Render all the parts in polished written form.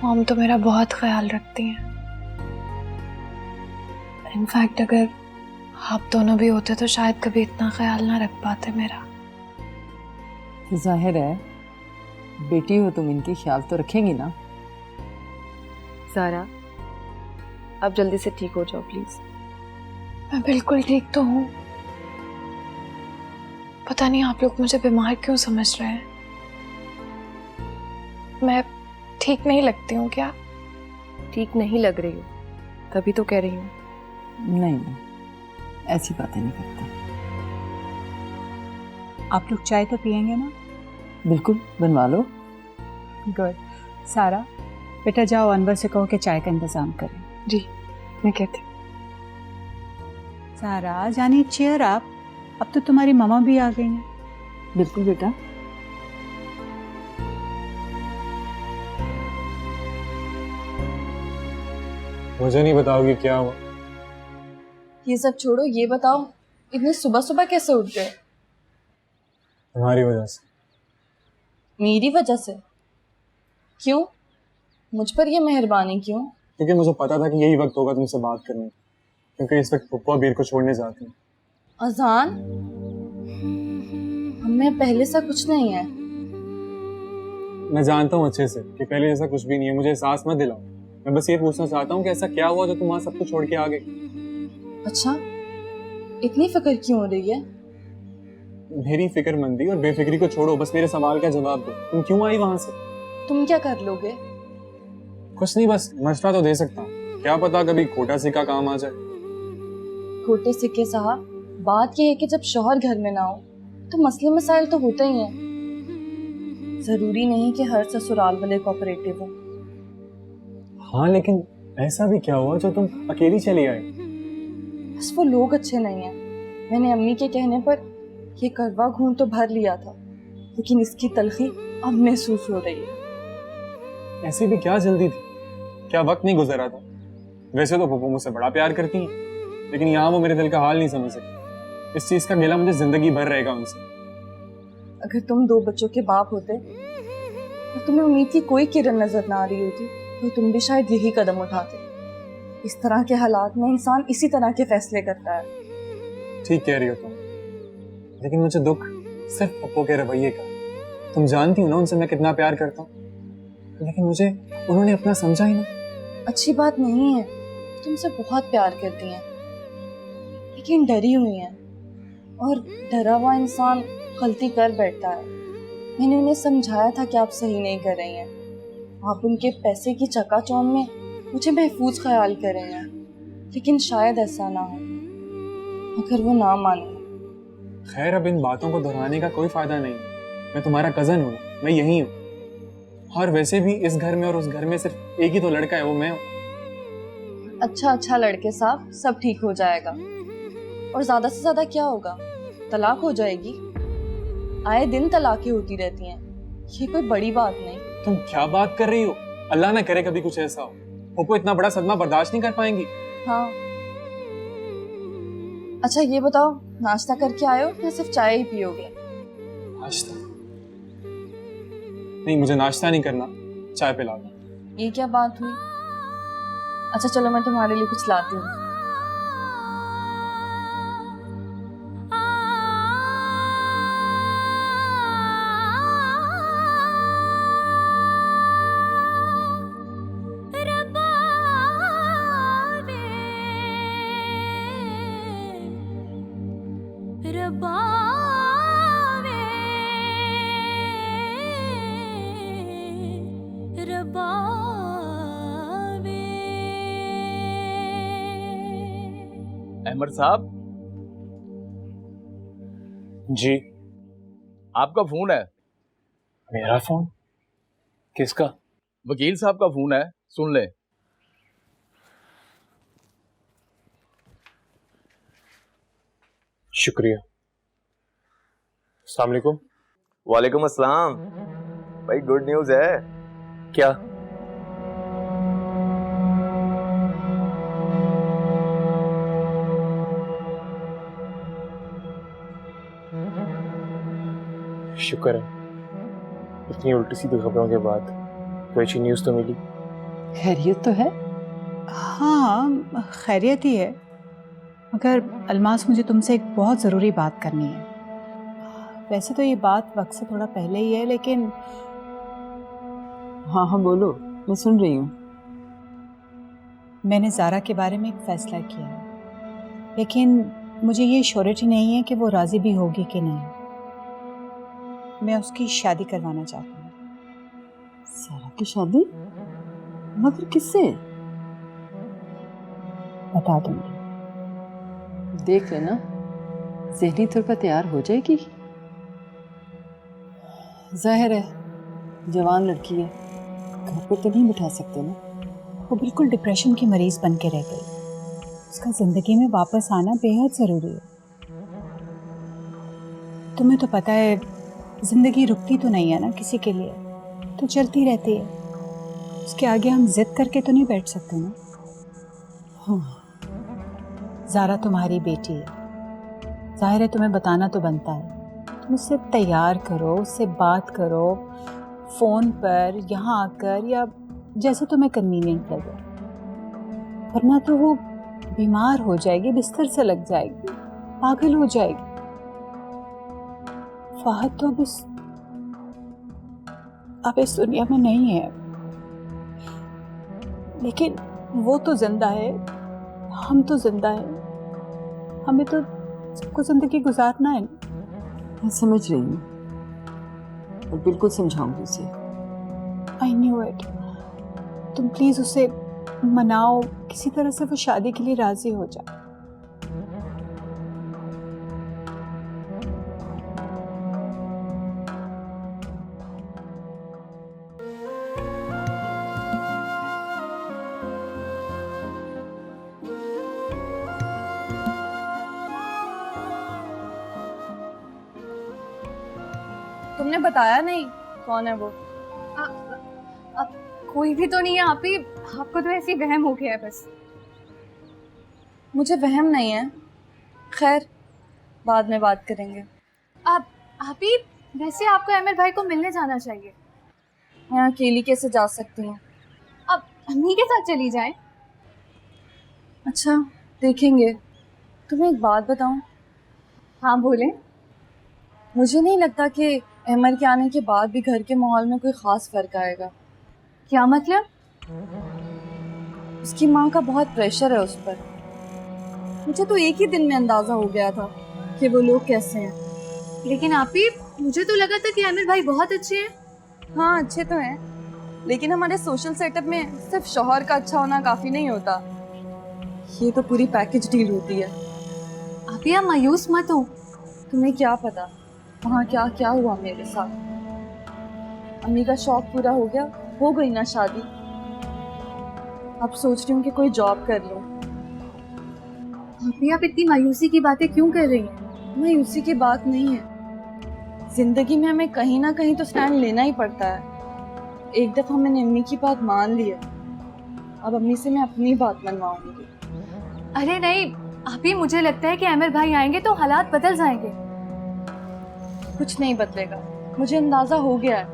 Mom तो मेरा बहुत ख्याल रखती हैं। इनफैक्ट अगर आप दोनों भी होते तो शायद कभी इतना ख्याल ना रख पाते मेरा। जाहिर है बेटी हो तुम, इनकी ख्याल तो रखेंगी ना। ज़ारा, आप जल्दी से ठीक हो जाओ प्लीज। मैं बिल्कुल ठीक तो हूँ। पता नहीं आप लोग मुझे बीमार क्यों समझ रहे हैं। मैं ठीक नहीं लगती हूँ क्या? ठीक नहीं लग रही हो, तभी तो कह रही हूँ। नहीं नहीं, ऐसी बातें नहीं करते। आप लोग चाय तो पियेंगे ना? बिल्कुल, बनवा लो। गुड। सारा बेटा जाओ, अनवर से कहो कि चाय का इंतजाम करें। जी मैं कहती हूँ। सारा जानी चेयर आप, अब तो तुम्हारी मामा भी आ गई हैं। बिल्कुल बेटा। मुझे नहीं बताओगी क्या हुआ? ये सब छोड़ो, ये बताओ इतनी सुबह सुबह कैसे उठ गए? तुम्हारी वजह से। मेरी वजह से? क्यों? मुझ पर ये मेहरबानी क्यों? क्योंकि मुझे पता था कि यही वक्त होगा तुमसे बात करने का, क्योंकि इस वक्त पप्पा बीर को छोड़ने जाते हैं। अजान, हमें पहले सा कुछ नहीं है। मैं जानता हूँ अच्छे से कि पहले जैसा कुछ भी नहीं है, मुझे एहसास मत दिलाओ। मैं बस ये पूछना चाहता हूँ कि ऐसा क्या हुआ जो तुम वहाँ सबको छोड़ के आ गए? अच्छा, इतनी फिक्र क्यों हो रही है? मेरी फिक्रमंदी और बेफिक्री को छोड़ो, बस मेरे सवाल का जवाब दो। तुम क्यों आई वहां से? तुम क्या कर लोगे? कुछ नहीं, बस मशवरा तो दे सकता हूँ। क्या पता कभी खोटा सिक्का काम आ जाए। खोटे सिक्के साहब, बात यह है कि जब शौहर घर में ना हो तो मसले मसाइल तो होते ही हैं। जरूरी नहीं कि हर ससुराल वाले कोऑपरेटिव हो। हाँ, लेकिन ऐसा भी क्या हुआ जो तुम अकेली चली आई? बस वो लोग अच्छे नहीं हैं। मैंने अम्मी के कहने पर ये करवा घूंट तो भर लिया था, लेकिन इसकी तलखी अब महसूस हो रही है। ऐसी भी क्या जल्दी थी? क्या वक्त नहीं गुजरा था? वैसे तो पप्पू मुझसे बड़ा प्यार करती हैं, लेकिन यहाँ वो मेरे दिल का हाल नहीं समझ सकती। इस चीज का गिला मुझे जिंदगी भर रहेगा उनसे। अगर तुम दो बच्चों के बाप होते और तुम्हें उम्मीद की कोई किरण नजर ना आ रही होती तो तुम भी शायद यही कदम उठाते। इस तरह के हालात में इंसान इसी तरह के फैसले करता है। ठीक कह रही हो तुम, लेकिन मुझे दुख सिर्फ पप्पू के रवैये का। तुम जानती हो ना उनसे मैं कितना प्यार करता हूँ, लेकिन मुझे उन्होंने अपना समझा ही ना। अच्छी बात नहीं है, तुमसे बहुत प्यार करती हैं, लेकिन डरी हुई हैं, और डरा हुआ इंसान गलती कर बैठता है। मैंने उन्हें समझाया था कि आप सही नहीं कर रही हैं। आप उनके पैसे की चकाचौंध में मुझे महफूज ख्याल कर रही हैं, लेकिन शायद ऐसा ना हो अगर वो ना माने। खैर, अब इन बातों को दोहराने का कोई फायदा नहीं है। मैं तुम्हारा कजन हूँ, मैं यही हूँ। और वैसे भी इस घर में और उस घर में सिर्फ एक ही तो लड़का है, वो मैं हूँ। अच्छा लड़के साहब, सब ठीक हो जाएगा। और ज्यादा से ज्यादा क्या होगा? तलाक हो जाएगी। आए दिन तलाकें होती रहती हैं, ये कोई बड़ी बात नहीं। तुम क्या बात कर रही हो? अल्लाह ना करे कभी कुछ ऐसा हो। पप्पू इतना बड़ा सदमा बर्दाश्त नहीं कर पाएंगी। हाँ, अच्छा ये बताओ, नाश्ता करके आए हो या सिर्फ चाय ही पियोगे? नाश्ता नहीं, मुझे नाश्ता नहीं करना, चाय पिला दो। ये क्या बात हुई? अच्छा चलो, मैं तुम्हारे लिए कुछ लाती हूँ। अहमद साहब जी। आपका फोन है। मेरा फोन? किसका? वकील साहब का फोन है, सुन ले। शुक्रिया। अस्सलाम वालेकुम। वालेकुम अस्सलाम। भाई गुड न्यूज़ है। क्या? शुक्र है, इतनी उल्टी सीधी खबरों के बाद कोई अच्छी न्यूज़ तो मिली। खैरियत तो है? हाँ खैरियत ही है, मगर अलमास मुझे तुमसे एक बहुत ज़रूरी बात करनी है। वैसे तो ये बात वक्त से थोड़ा पहले ही है, लेकिन हाँ हाँ बोलो, मैं सुन रही हूँ। मैंने ज़ारा के बारे में एक फ़ैसला किया है, लेकिन मुझे ये श्योरिटी नहीं है कि वो राज़ी भी होगी कि नहीं। मैं उसकी शादी करवाना चाहती हूँ। सारा की शादी? मगर किससे? बता दूंगी। देख लेना, ज़हनी तौर पर तैयार हो जाएगी। जाहिर है जवान लड़की है, घर पे तो नहीं बिठा सकते ना। वो बिल्कुल डिप्रेशन की मरीज़ बन के रह गई। उसका ज़िंदगी में वापस आना बेहद ज़रूरी है। तुम्हें तो पता है ज़िंदगी रुकती तो नहीं है ना किसी के लिए, तो चलती रहती है। उसके आगे हम जिद करके तो नहीं बैठ सकते ना। हाँ, ज़ारा तुम्हारी बेटी है, जाहिर है तुम्हें बताना तो बनता है। तुम उससे तैयार करो, उससे बात करो, फ़ोन पर, यहाँ आकर, या जैसे तुम्हें कन्वीनियंट लगे। वरना तो वो बीमार हो जाएगी, बिस्तर से लग जाएगी, पागल हो जाएगी। फाहद तो अब इस दुनिया में नहीं है, लेकिन वो तो जिंदा है, हम तो जिंदा है। हमें तो सबको जिंदगी गुजारना है। मैं समझ रही हूँ और बिल्कुल समझाऊंगी उसे। I knew it. तुम प्लीज उसे मनाओ, किसी तरह से वो शादी के लिए राजी हो जाए। तुमने बताया नहीं कौन है वो? अब कोई भी तो नहीं है आप ही, आपको तो ऐसी वहम हो गया है बस। मुझे वहम नहीं है, खैर बाद में बात करेंगे। आप ही, वैसे आपको अमीर भाई को मिलने जाना चाहिए। मैं अकेली कैसे जा सकती हूँ? अब अम्मी के साथ चली जाएं। अच्छा देखेंगे। तुम्हें एक बात बताऊँ? हाँ बोलें। मुझे नहीं लगता कि अहमर के आने के बाद भी घर के माहौल में कोई ख़ास फ़र्क आएगा। क्या मतलब? उसकी माँ का बहुत प्रेशर है उस पर। मुझे तो एक ही दिन में अंदाज़ा हो गया था कि वो लोग कैसे हैं। लेकिन आप ही, मुझे तो लगा था कि आमिर भाई बहुत अच्छे हैं। हाँ अच्छे तो हैं, लेकिन हमारे सोशल सेटअप में सिर्फ शौहर का अच्छा होना काफ़ी नहीं होता। ये तो पूरी पैकेज डील होती है। आप ही, आप मायूस मत हो। तुम्हें क्या पता वहाँ क्या क्या हुआ मेरे साथ। अम्मी का शौक पूरा हो गया, हो गई ना शादी। अब सोच रही हूँ कि कोई जॉब कर लूँ। आप इतनी मायूसी की बातें क्यों कर रही हैं? मायूसी की बात नहीं है, जिंदगी में हमें कहीं ना कहीं तो स्टैंड लेना ही पड़ता है। एक दफ़ा मैंने अम्मी की बात मान ली है, अब अम्मी से मैं अपनी बात मनवाऊंगी। अरे नहीं आप ही, मुझे लगता है कि आमिर भाई आएंगे तो हालात बदल जाएंगे। कुछ नहीं बदलेगा, मुझे अंदाजा हो गया है।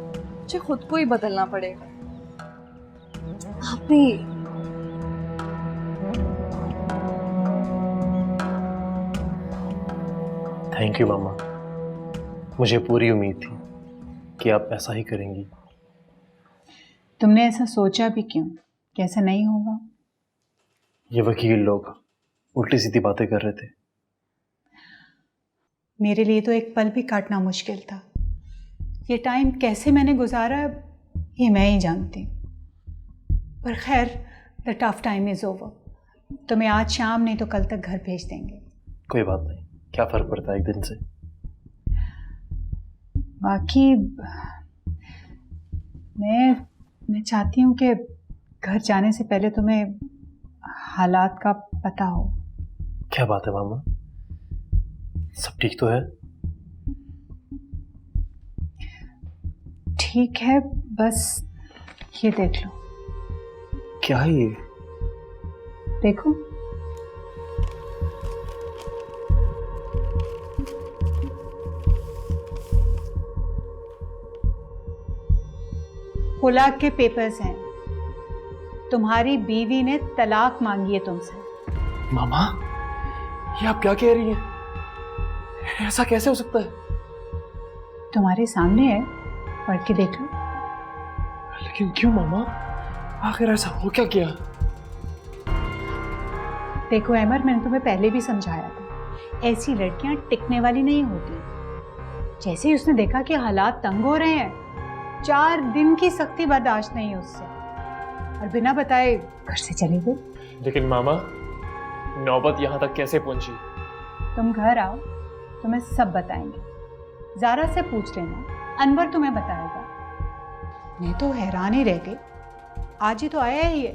मुझे खुद को ही बदलना पड़ेगा। आप ही, थैंक यू मामा, मुझे पूरी उम्मीद थी कि आप ऐसा ही करेंगी। तुमने ऐसा सोचा भी क्यों कि ऐसा नहीं होगा? ये वकील लोग उल्टी सीधी बातें कर रहे थे। मेरे लिए तो एक पल भी काटना मुश्किल था। ये टाइम कैसे मैंने गुजारा ये मैं ही जानती हूँ। पर खैर, the tough time is over. तुम्हें आज शाम नहीं तो कल तक घर भेज देंगे। कोई बात नहीं, क्या फ़र्क पड़ता है एक दिन से। बाकी मैं चाहती हूँ कि घर जाने से पहले तुम्हें हालात का पता हो। क्या बात है मामा, सब ठीक तो है? ठीक है, बस ये देख लो। क्या है ये? देखो, हुलाक के पेपर्स हैं। तुम्हारी बीवी ने तलाक मांगी है तुमसे। मामा, ये आप क्या कह रही हैं? ऐसा कैसे हो सकता है? तुम्हारे सामने है, पढ़ के देख लो। लेकिन क्यों मामा? आखिर ऐसा हो क्या गया? देखो अहमद, मैंने तुम्हें पहले भी समझाया था, ऐसी लड़कियां टिकने वाली नहीं होती। जैसे ही उसने देखा कि हालात तंग हो रहे हैं, 4 दिन की सख्ती बर्दाश्त नहीं उससे, और बिना बताए घर से चली गई। लेकिन मामा, नौबत यहाँ तक कैसे पहुंची? तुम घर आओ, तुम्हें सब बताएंगे। ज़ारा से पूछ लेना, अनवर तुम्हें बताएगा। मैं तो हैरान ही रह गई, आज ही तो आया ही है,